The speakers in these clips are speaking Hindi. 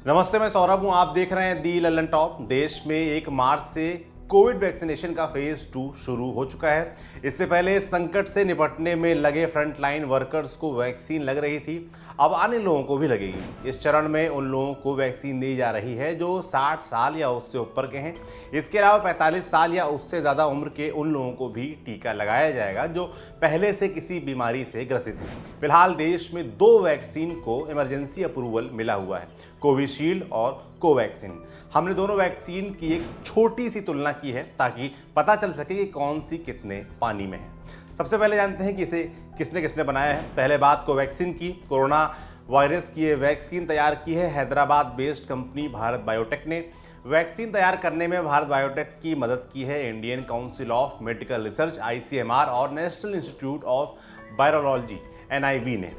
नमस्ते, मैं सौरभ हूं। आप देख रहे हैं दी लल्लन टॉप। देश में 1 मार्च से कोविड वैक्सीनेशन का फेज 2 शुरू हो चुका है। इससे पहले संकट से निपटने में लगे फ्रंटलाइन वर्कर्स को वैक्सीन लग रही थी, अब अन्य लोगों को भी लगेगी। इस चरण में उन लोगों को वैक्सीन दी जा रही है जो 60 साल या उससे ऊपर के हैं। इसके अलावा 45 साल या उससे ज़्यादा उम्र के उन लोगों को भी टीका लगाया जाएगा जो पहले से किसी बीमारी से ग्रसित हैं। फिलहाल देश में 2 वैक्सीन को इमरजेंसी अप्रूवल मिला हुआ है, कोविशील्ड और कोवैक्सीन। हमने दोनों वैक्सीन की एक छोटी सी तुलना की है ताकि पता चल सके कि कौन सी कितने पानी में है। सबसे पहले जानते हैं कि इसे किसने किसने बनाया है। पहले बात कोवैक्सीन की। कोरोना वायरस की ये वैक्सीन तैयार की है Hyderabad based company Bharat biotech ने। वैक्सीन तैयार करने में भारत बायोटेक की मदद की है Indian council of medical research ICMR और national institute of virology NIV ने।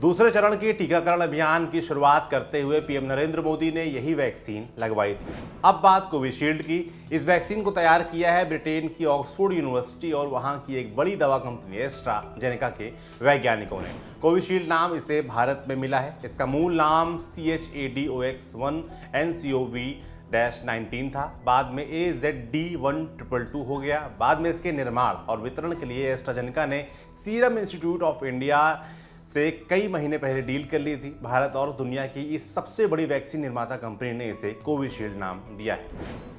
दूसरे चरण के टीकाकरण अभियान की शुरुआत करते हुए पीएम नरेंद्र मोदी ने यही वैक्सीन लगवाई थी। अब बात कोविशील्ड की। इस वैक्सीन को तैयार किया है ब्रिटेन की ऑक्सफोर्ड यूनिवर्सिटी और वहां की एक बड़ी दवा कंपनी एस्ट्राजेनेका के वैज्ञानिकों ने। कोविशील्ड नाम इसे भारत में मिला है। इसका मूल नाम CHADOX1NCOV-19 था, बाद में AZD1222 हो गया। बाद में इसके निर्माण और वितरण के लिए एस्ट्राजेनेका ने सीरम इंस्टीट्यूट ऑफ इंडिया से कई महीने पहले डील कर ली थी। भारत और दुनिया की इस सबसे बड़ी वैक्सीन निर्माता कंपनी ने इसे कोविशील्ड नाम दिया है।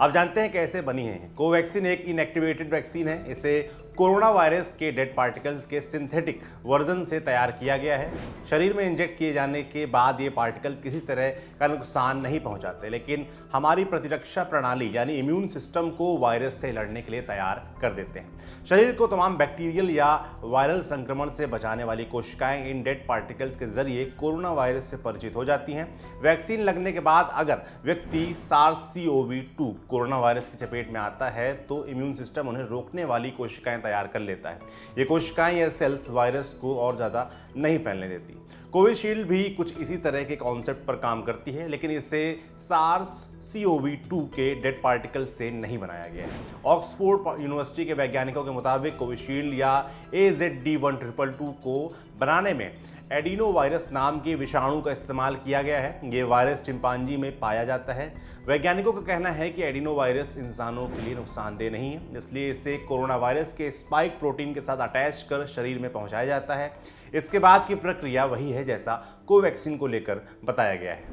अब जानते हैं कैसे बनी है। कोवैक्सीन एक इनएक्टिवेटेड वैक्सीन है। इसे कोरोना वायरस के डेड पार्टिकल्स के सिंथेटिक वर्जन से तैयार किया गया है। शरीर में इंजेक्ट किए जाने के बाद ये पार्टिकल किसी तरह का नुकसान नहीं पहुंचाते, लेकिन हमारी प्रतिरक्षा प्रणाली यानी इम्यून सिस्टम को वायरस से लड़ने के लिए तैयार कर देते हैं। शरीर को तमाम बैक्टीरियल या वायरल संक्रमण से बचाने वाली कोशिकाएं इन डेड पार्टिकल्स के जरिए कोरोना वायरस से परिचित हो जाती हैं। वैक्सीन लगने के बाद अगर व्यक्ति SARS-CoV-2 कोरोना वायरस की चपेट में आता है तो इम्यून सिस्टम उन्हें रोकने वाली कोशिकाएं तैयार कर लेता है। ये कोशिकाएं या सेल्स वायरस को और ज़्यादा नहीं फैलने देती। कोविशील्ड भी कुछ इसी तरह के कॉन्सेप्ट पर काम करती है, लेकिन इसे SARS-CoV-2 के डेड पार्टिकल से नहीं बनाया गया है। ऑक्सफोर्ड यूनिवर्सिटी के वैज्ञानिकों के मुताबिक कोविशील्ड या AZD1222 को बनाने में एडिनो वायरस नाम के विषाणु का इस्तेमाल किया गया है। ये वायरस चिंपांजी में पाया जाता है। वैज्ञानिकों का कहना है कि एडिनो वायरस इंसानों के लिए नुकसानदेह नहीं है, इसलिए इसे कोरोना वायरस के स्पाइक प्रोटीन के साथ अटैच कर शरीर में पहुंचाया जाता है। इसके बाद की प्रक्रिया वही है जैसा कोवैक्सीन को लेकर बताया गया है।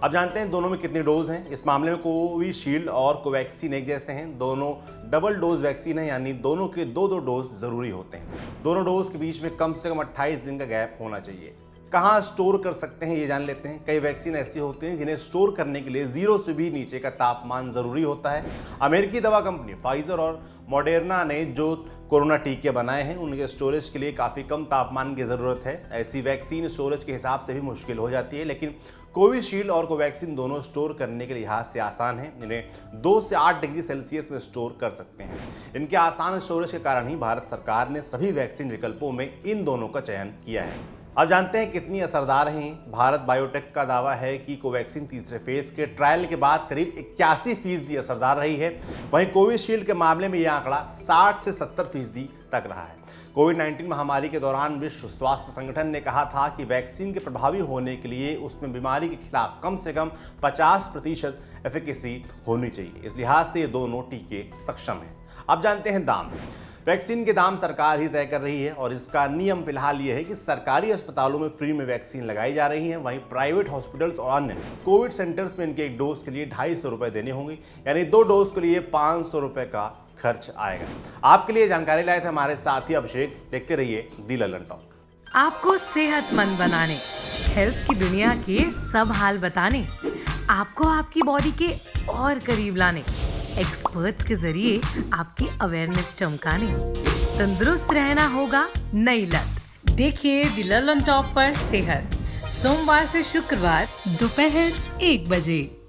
अब जानते हैं दोनों में कितनी डोज हैं। इस मामले में कोविशील्ड और कोवैक्सीन एक जैसे हैं। दोनों डबल डोज वैक्सीन है, यानी दोनों के 2-2 डोज जरूरी होते हैं। दोनों डोज के बीच में कम से कम 28 दिन का गैप होना चाहिए। कहाँ स्टोर कर सकते हैं ये जान लेते हैं। कई वैक्सीन ऐसी होती हैं जिन्हें स्टोर करने के लिए 0 से भी नीचे का तापमान जरूरी होता है। अमेरिकी दवा कंपनी फाइजर और मॉडर्ना ने जो कोरोना टीके बनाए हैं उनके स्टोरेज के लिए काफ़ी कम तापमान की ज़रूरत है। ऐसी वैक्सीन स्टोरेज के हिसाब से भी मुश्किल हो जाती है, लेकिन कोविशील्ड और कोवैक्सीन दोनों स्टोर करने के लिहाज से आसान है। इन्हें 2 से 8 डिग्री सेल्सियस में स्टोर कर सकते हैं। इनके आसान स्टोरेज के कारण ही भारत सरकार ने सभी वैक्सीन विकल्पों में इन दोनों का चयन किया है। अब जानते हैं कितनी असरदार हैं। भारत बायोटेक का दावा है कि कोवैक्सीन तीसरे फेज के ट्रायल के बाद करीब 81% असरदार रही है। वहीं कोविशील्ड के मामले में यह आंकड़ा 60 से 70% तक रहा है। कोविड-19 महामारी के दौरान विश्व स्वास्थ्य संगठन ने कहा था कि वैक्सीन के प्रभावी होने के लिए उसमें बीमारी के खिलाफ कम से कम 50% एफिकेसी होनी चाहिए। इस लिहाज से ये दोनों टीके सक्षम हैं। अब जानते हैं दाम। वैक्सीन के दाम सरकार ही तय कर रही है और इसका नियम फिलहाल ये है कि सरकारी अस्पतालों में फ्री में वैक्सीन लगाई जा रही है। वहीं प्राइवेट हॉस्पिटल्स और अन्य कोविड सेंटर्स में इनके 1 डोज के लिए 250 रुपये देने होंगे, यानी 2 डोज के लिए 500 रुपये का खर्च आएगा। आपके लिए जानकारी लाए थे हमारे साथी अभिषेक। देखते रहिए दी लल्लन टॉप। आपको सेहतमंद बनाने, हेल्थ की दुनिया के सब हाल बताने, आपको आपकी बॉडी के और करीब लाने, एक्सपर्ट्स के जरिए आपकी अवेयरनेस चमकाने, तंदुरुस्त रहना होगा नई लत। देखिए दी लल्लन टॉप पर सेहत, सोमवार से शुक्रवार दोपहर 1 बजे।